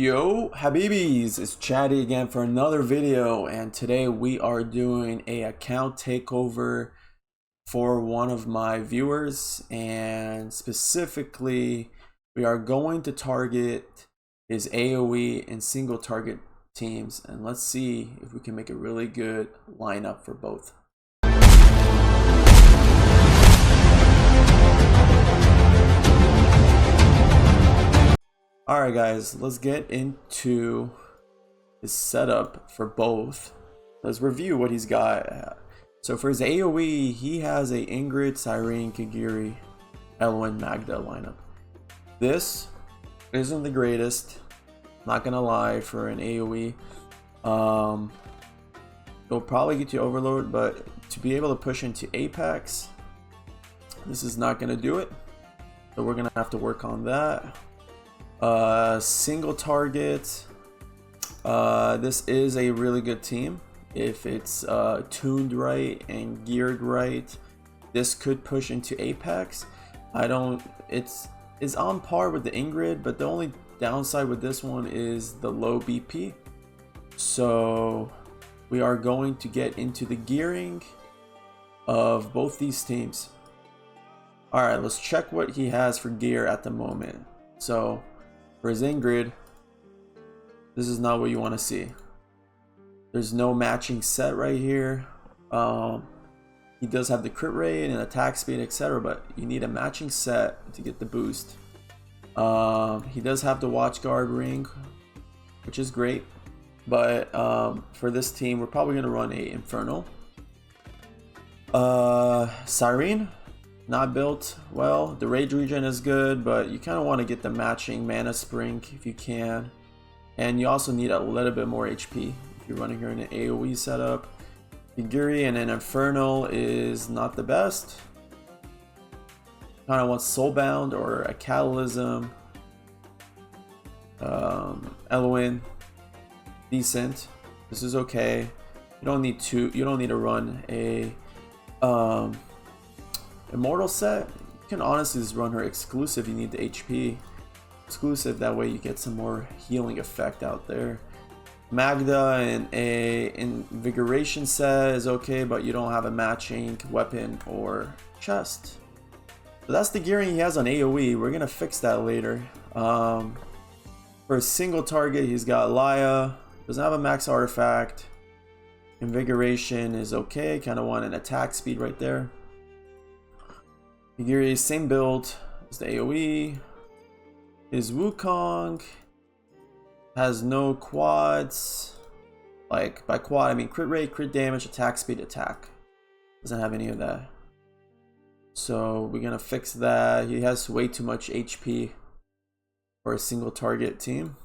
Yo, Habibis, it's Chatty again for another video, and today we are doing a account takeover for one of my viewers, and specifically we are going to target his AoE and single target teams, and let's see if we can make a really good lineup for both. Alright guys, let's get into his setup for both. Let's review what he's got. So for his AoE, he has a Ingrid, Cyrene, Kagiri, Elwyn, Magda lineup. This isn't the greatest, not gonna lie, for an AoE. It'll probably get you Overload, but to be able to push into Apex, this is not gonna do it. So we're gonna have to work on that. Single target, this is a really good team if it's tuned right and geared right. This could push into Apex. It's on par with the Ingrid, but the only downside with this one is the low BP. So we are going to get into the gearing of both these teams. All right, let's check what he has for gear at the moment. So for his Ingrid, this is not what you want to see. There's no matching set right here. He does have the crit rate and attack speed, etc., but you need a matching set to get the boost. He does have the watch guard ring, which is great, but for this team, we're probably going to run a Infernal. Cyrene, not built well. The rage regen is good, but you kind of want to get the matching mana spring if you can, and you also need a little bit more HP if you're running her in an AoE setup. Kagiri and an Infernal is not the best. Kind of want Soulbound or a Catalysm. Elwyn, decent. This is okay. You don't need to run a Immortal set. You can honestly just run her exclusive. You need the HP exclusive, that way you get some more healing effect out there. Magda and a invigoration set is okay, but you don't have a matching weapon or chest. So that's the gearing he has on AoE. We're gonna fix that later. For a single target, he's got Laya, doesn't have a max artifact. Invigoration is okay, kind of want an attack speed right there. Kagiri, same build as the AoE. His Wukong has no quads. Like, by quad I mean crit rate, crit damage, attack speed, attack. Doesn't have any of that. So we're gonna fix that. He has way too much HP for a single target team.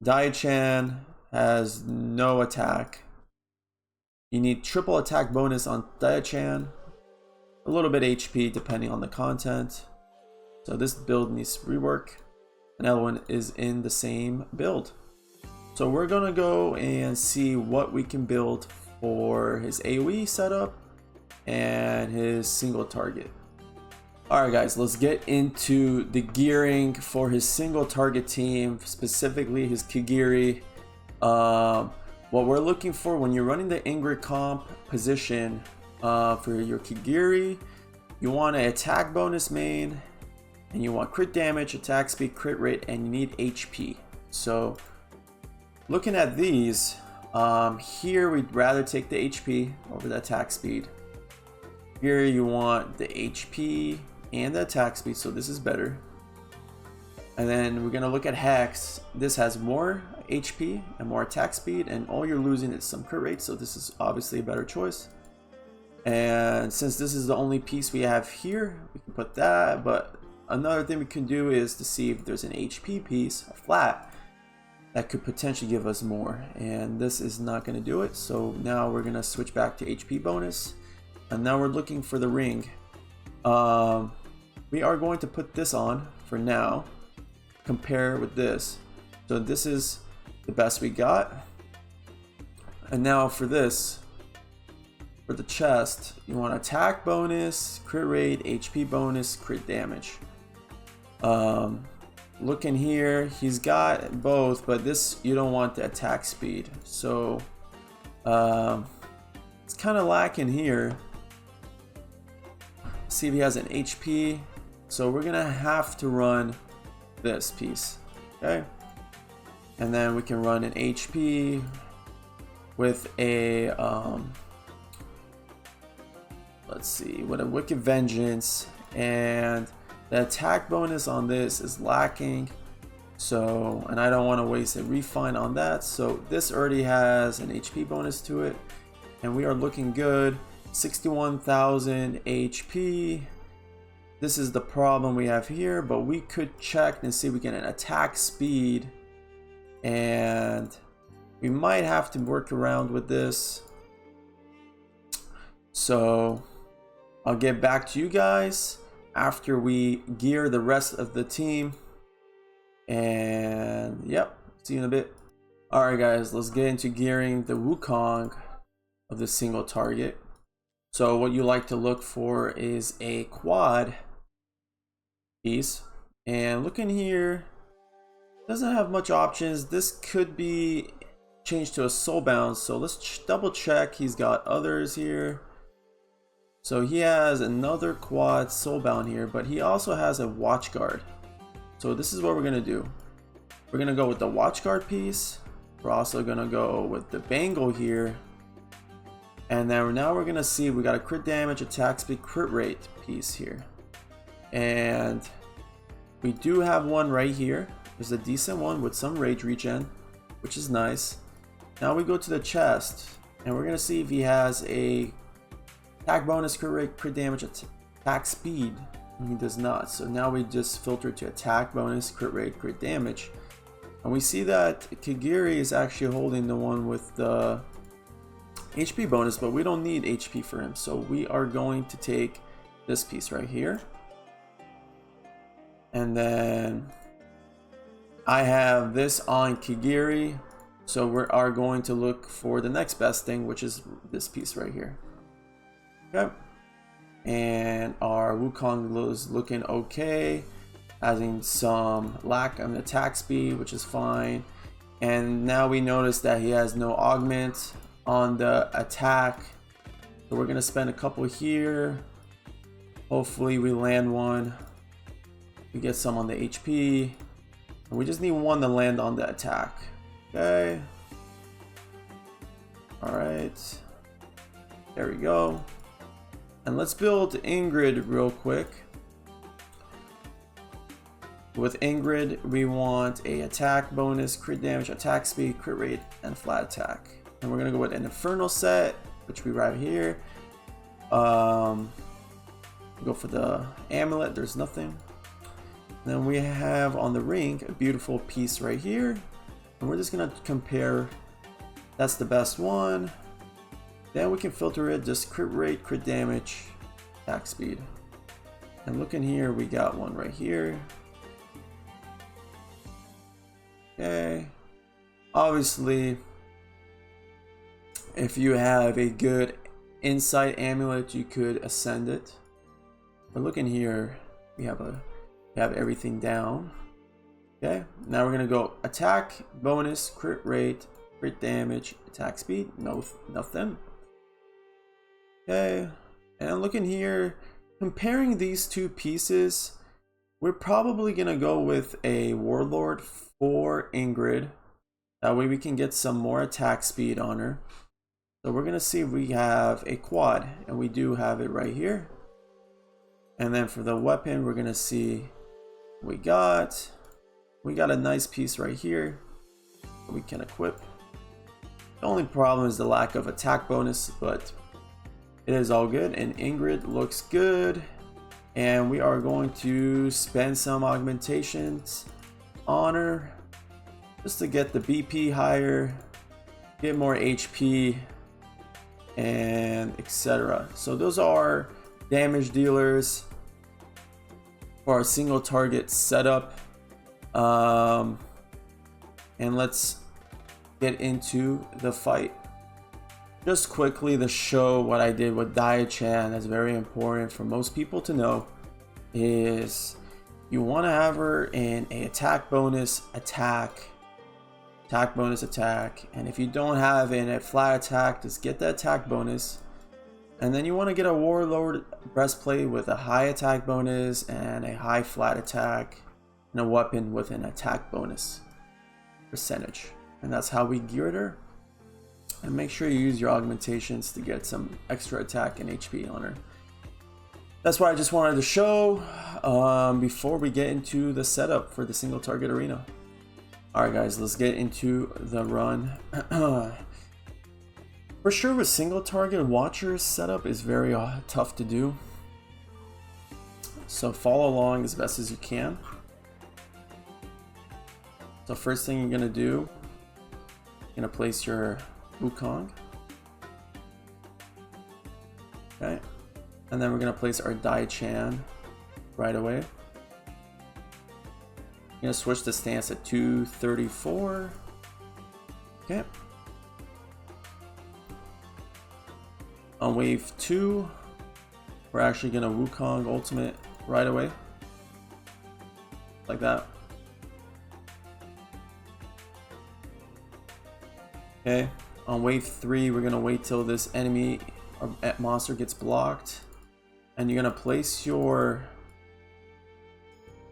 Daichan has no attack. You need triple attack bonus on Daichan. A little bit HP depending on the content. So this build needs rework. And Elwyn is in the same build. So we're gonna go and see what we can build for his AoE setup and his single target. Alright guys, let's get into the gearing for his single target team, specifically his Kagiri. What we're looking for when you're running the Ingrid comp position, for your Kagiri, you want an attack bonus main, and you want crit damage, attack speed, crit rate, and you need HP. So looking at these, here we'd rather take the HP over the attack speed. Here you want the HP and the attack speed, so this is better. And then we're gonna look at Hex. This has more HP and more attack speed, and all you're losing is some crit rate, so this is obviously a better choice. And since this is the only piece we have here, we can put that. But another thing we can do is to see if there's an HP piece, a flat, that could potentially give us more, and this is not going to do it. So now we're going to switch back to HP bonus, and now we're looking for the ring. We are going to put this on for now, compare with this. So this is the best we got. And now for this, for the chest, you want attack bonus, crit rate, HP bonus, crit damage. looking here, he's got both, but this, you don't want the attack speed. So it's kind of lacking here. See if he has an HP. So we're gonna have to run this piece, okay? And then we can run an HP with a let's see, with a Wicked Vengeance, and the attack bonus on this is lacking. So, and I don't want to waste a refine on that. So this already has an HP bonus to it, and we are looking good. 61,000 HP. This is the problem we have here, but we could check and see if we get an attack speed, and we might have to work around with this. So I'll get back to you guys after we gear the rest of the team. And yep, see you in a bit. Alright guys, let's get into gearing the Wukong of the single target. So what you like to look for is a quad piece, and looking here, doesn't have much options. This could be changed to a soulbound, so let's double check. He's got others here. So he has another quad soulbound here, but he also has a watch guard. So this is what we're gonna do. We're gonna go with the watch guard piece. We're also gonna go with the bangle here. And then now we're gonna see, we got a crit damage, attack speed, crit rate piece here. And we do have one right here. There's a decent one with some rage regen, which is nice. Now we go to the chest, and we're gonna see if he has a attack bonus, crit rate, crit damage, attack speed. And he does not. So now we just filter to attack bonus, crit rate, crit damage. And we see that Kagiri is actually holding the one with the HP bonus, but we don't need HP for him, so we are going to take this piece right here. And then I have this on Kagiri, so we are going to look for the next best thing, which is this piece right here. Okay, and our Wukong is looking okay, having some lack of attack speed, which is fine. And now we notice that he has no augment on the attack, so we're gonna spend a couple here. Hopefully we land one, we get some on the HP, and we just need one to land on the attack. Okay, all right, there we go. And let's build Ingrid real quick. With Ingrid, we want a attack bonus, crit damage, attack speed, crit rate, and flat attack. And we're gonna go with an Infernal set, which we have here. Go for the amulet, there's nothing. Then we have on the ring a beautiful piece right here. And we're just gonna compare, that's the best one. Then we can filter it, just crit rate, crit damage, attack speed. And looking here, we got one right here. Okay. Obviously, if you have a good insight amulet, you could ascend it. But looking here, we have everything down. Okay, now we're gonna go attack bonus, crit rate, crit damage, attack speed. No, nothing. Okay, and looking here, comparing these two pieces, we're probably gonna go with a warlord for Ingrid. That way we can get some more attack speed on her. So we're gonna see if we have a quad, and we do have it right here. And then for the weapon, we're gonna see we got a nice piece right here that we can equip. The only problem is the lack of attack bonus, but it is all good. And Ingrid looks good, and we are going to spend some augmentations on her just to get the BP higher, get more HP, and etc. So those are damage dealers for our single target setup. And let's get into the fight. Just quickly to show what I did with Dia-chan, that's very important for most people to know, is You want to have her in a attack bonus attack, bonus attack, and if you don't have in a flat attack, just get the attack bonus. And then you want to get a warlord breastplate with a high attack bonus and a high flat attack, and a weapon with an attack bonus percentage. And that's how we geared her. And make sure you use your augmentations to get some extra attack and HP on her. That's what I just wanted to show before we get into the setup for the single target arena. Alright guys, let's get into the run. For sure with single target, watcher setup is very tough to do. So follow along as best as you can. So first thing you're going to do, you're going to place your Wukong. Okay. And then we're going to place our Dai Chan right away. I'm going to switch the stance at 234. Okay. On wave 2, we're actually going to Wukong ultimate right away. Like that. Okay. On wave 3, we're going to wait till this enemy or monster gets blocked. And you're going to place your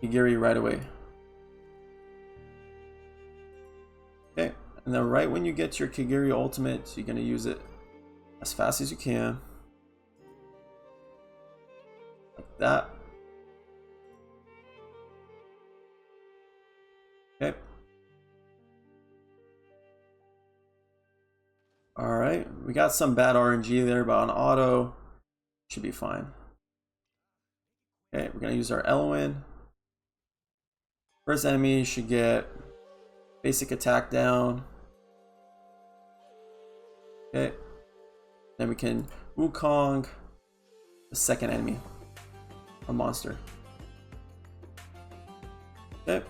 Kigiri right away. Okay, and then right when you get your Kigiri ultimate, you're going to use it as fast as you can. Like that. Okay. Alright, we got some bad RNG there, but on auto, should be fine. Okay, we're going to use our Elwyn. First enemy should get basic attack down. Okay. Then we can Wukong the second enemy or monster. Okay.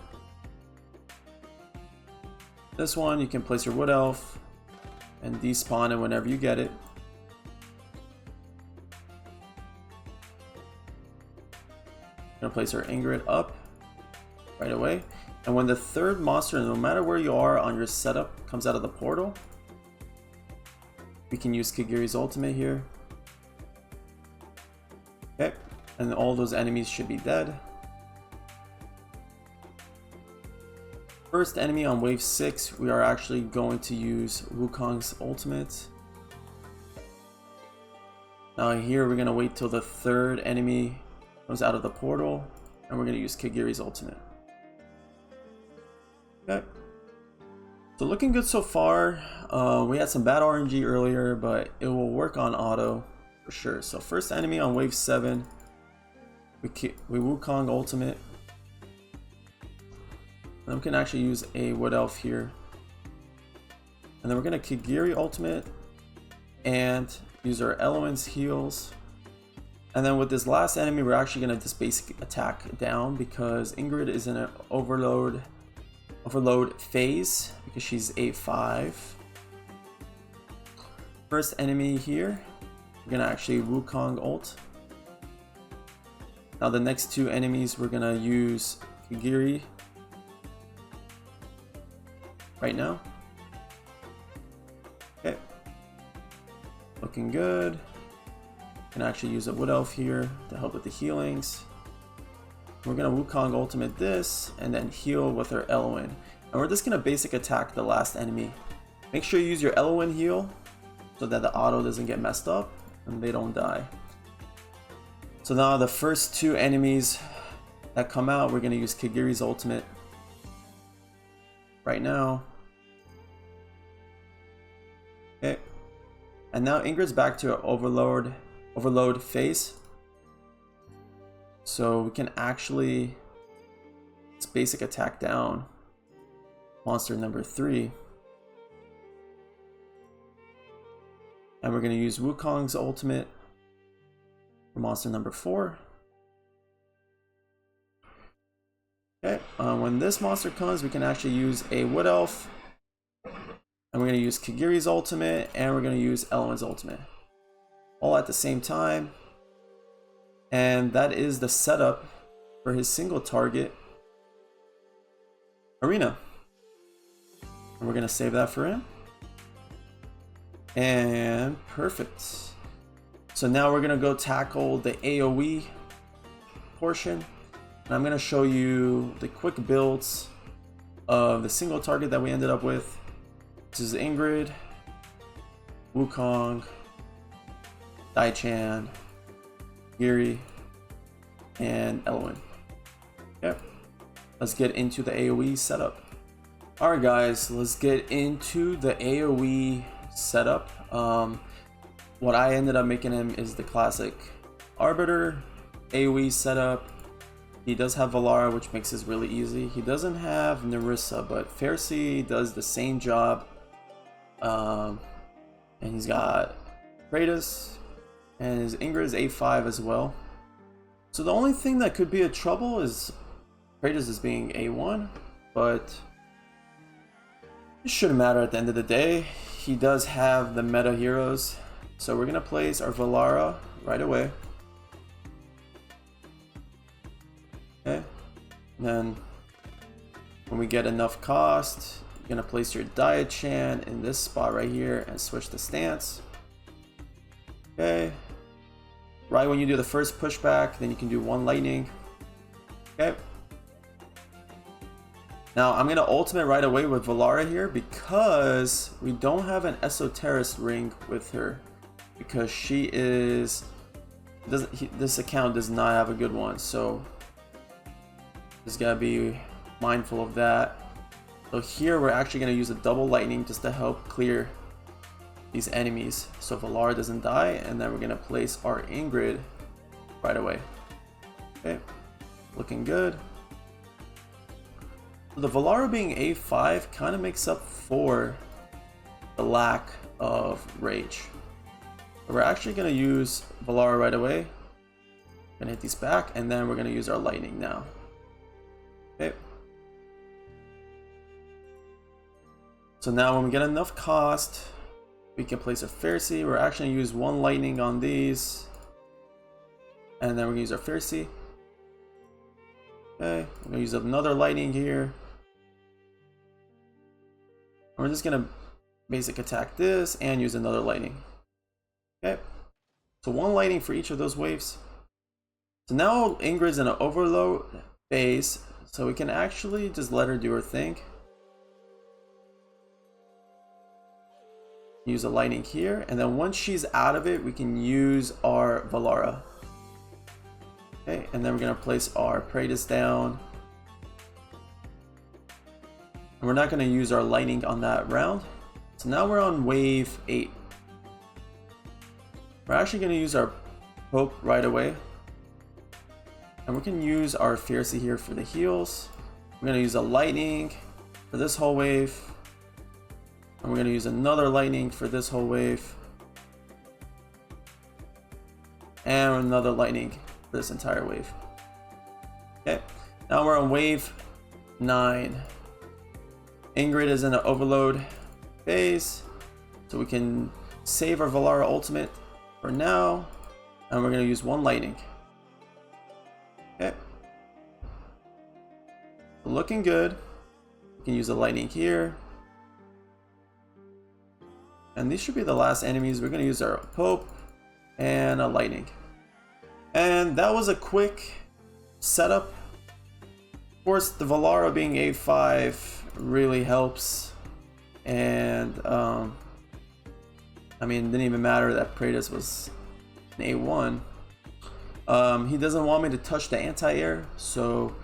This one you can place your Wood Elf and despawn it whenever you get it. Gonna place our Ingrid up right away, and when the third monster, no matter where you are on your setup, comes out of the portal, we can use Kigiri's ultimate here. Okay, and all those enemies should be dead. First enemy on wave 6, we are actually going to use Wukong's ultimate. Now here we're gonna wait till the third enemy comes out of the portal, and we're going to use Kigiri's ultimate. Okay. So looking good so far. We had some bad RNG earlier, but it will work on auto for sure. So first enemy on wave 7, we Wukong ultimate. And we can actually use a Wood Elf here. And then we're going to Kigiri ultimate and use our Elwyn's heals. And then with this last enemy, we're actually going to just basic attack down because Ingrid is in an overload phase because she's A5. First enemy here, we're going to actually Wukong ult. Now the next two enemies, we're going to use Kigiri right now. Okay. Looking good. Can actually use a Wood Elf here to help with the healings. We're gonna Wukong ultimate this and then heal with our Elwyn. And we're just gonna basic attack the last enemy. Make sure you use your Elwyn heal so that the auto doesn't get messed up and they don't die. So now the first two enemies that come out, we're gonna use Kigiri's ultimate right now. Okay. And now Ingrid's back to an overload phase, so we can actually basic attack down monster number 3, and we're going to use Wukong's ultimate for monster number 4. Okay, when this monster comes, we can actually use a Wood Elf, and we're going to use Kigiri's ultimate, and we're going to use Elwyn's ultimate all at the same time. And that is the setup for his single target arena. And we're gonna save that for him. And perfect. So now we're gonna go tackle the AoE portion. And I'm gonna show you the quick builds of the single target that we ended up with. This is Ingrid, Wukong, Dai-Chan, Yuri, and Elwyn. Yep. Let's get into the AoE setup. Alright guys, let's get into the AoE setup. What I ended up making him is the classic Arbiter AoE setup. He does have Valara, which makes this really easy. He doesn't have Nerissa, but Pharisee does the same job. And he's got Kratos, and his Ingrid is A5 as well. So the only thing that could be a trouble is Kratos is being A1, but it shouldn't matter at the end of the day. He does have the meta heroes, so we're gonna place our Valara right away. Okay, and then when we get enough cost, you're gonna place your Dai-Chan in this spot right here and switch the stance. Okay, right when you do the first pushback, then you can do one lightning. Okay. Now I'm gonna ultimate right away with Valara here because we don't have an Esoterist ring with her, because she is this account does not have a good one, so just gotta be mindful of that. So here we're actually gonna use a double lightning just to help clear these enemies so Valara doesn't die, and then we're gonna place our Ingrid right away. Okay, looking good. So the Valara being A5 kind of makes up for the lack of rage. So we're actually gonna use Valara right away. Gonna hit these back, and then we're gonna use our lightning now. Okay. So now when we get enough cost, we can place a Pharisee. We're actually gonna use one lightning on these, and then we're gonna use our Pharisee. Okay, we're gonna use another lightning here. We're just gonna basic attack this and use another lightning. Okay, so one lightning for each of those waves. So now Ingrid's in an overload phase, so we can actually just let her do her thing. Use a lightning here, and then once she's out of it, we can use our Valara. Okay, and then we're gonna place our Kratos down. And we're not gonna use our lightning on that round. So now we're on wave 8. We're actually gonna use our Pope right away. And we can use our Pharisee here for the heals. We're gonna use a lightning for this whole wave. And we're gonna use another lightning for this whole wave. And another lightning for this entire wave. Okay, now we're on wave 9. Ingrid is in an overload phase, so we can save our Valara ultimate for now, and we're gonna use one lightning. Okay, looking good. We can use a lightning here, and these should be the last enemies. We're gonna use our Pope and a lightning. And that was a quick setup. Of course, the Valara being A5 really helps, and I mean, it didn't even matter that Kratos was an A1. He doesn't want me to touch the anti-air, so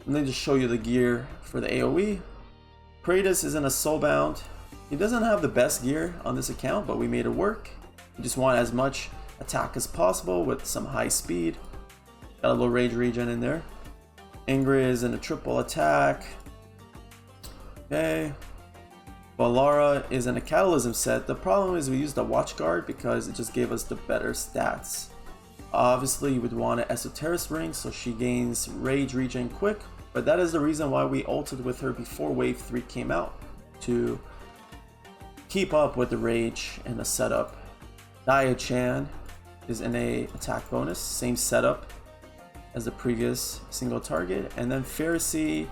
let me just show you the gear for the AoE. Kratos is in a soulbound. He doesn't have the best gear on this account, but we made it work. We just want as much attack as possible with some high speed. Got a little rage regen in there. Ingrid is in a triple attack. Okay. Valara is in a Catalysm set. The problem is we used the Watch Guard because it just gave us the better stats. Obviously, you would want an Esoterist ring so she gains rage regen quick, but that is the reason why we ulted with her before wave 3 came out, to keep up with the rage and the setup. Dai-Chan is in a attack bonus, same setup. as the previous single target. And then Pharisee,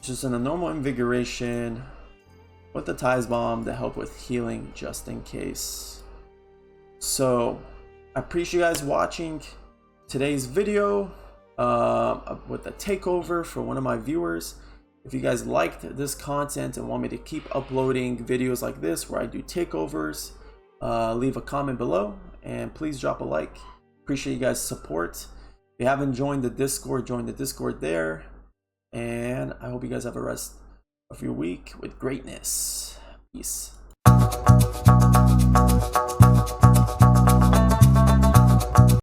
just in a normal invigoration with the Ties Bomb to help with healing just in case. So I appreciate you guys watching today's video with the takeover for one of my viewers. If you guys liked this content and want me to keep uploading videos like this where I do takeovers, leave a comment below and please drop a like. Appreciate you guys' support. If you haven't joined the Discord, join the Discord there. And I hope you guys have a rest of your week with greatness. Peace.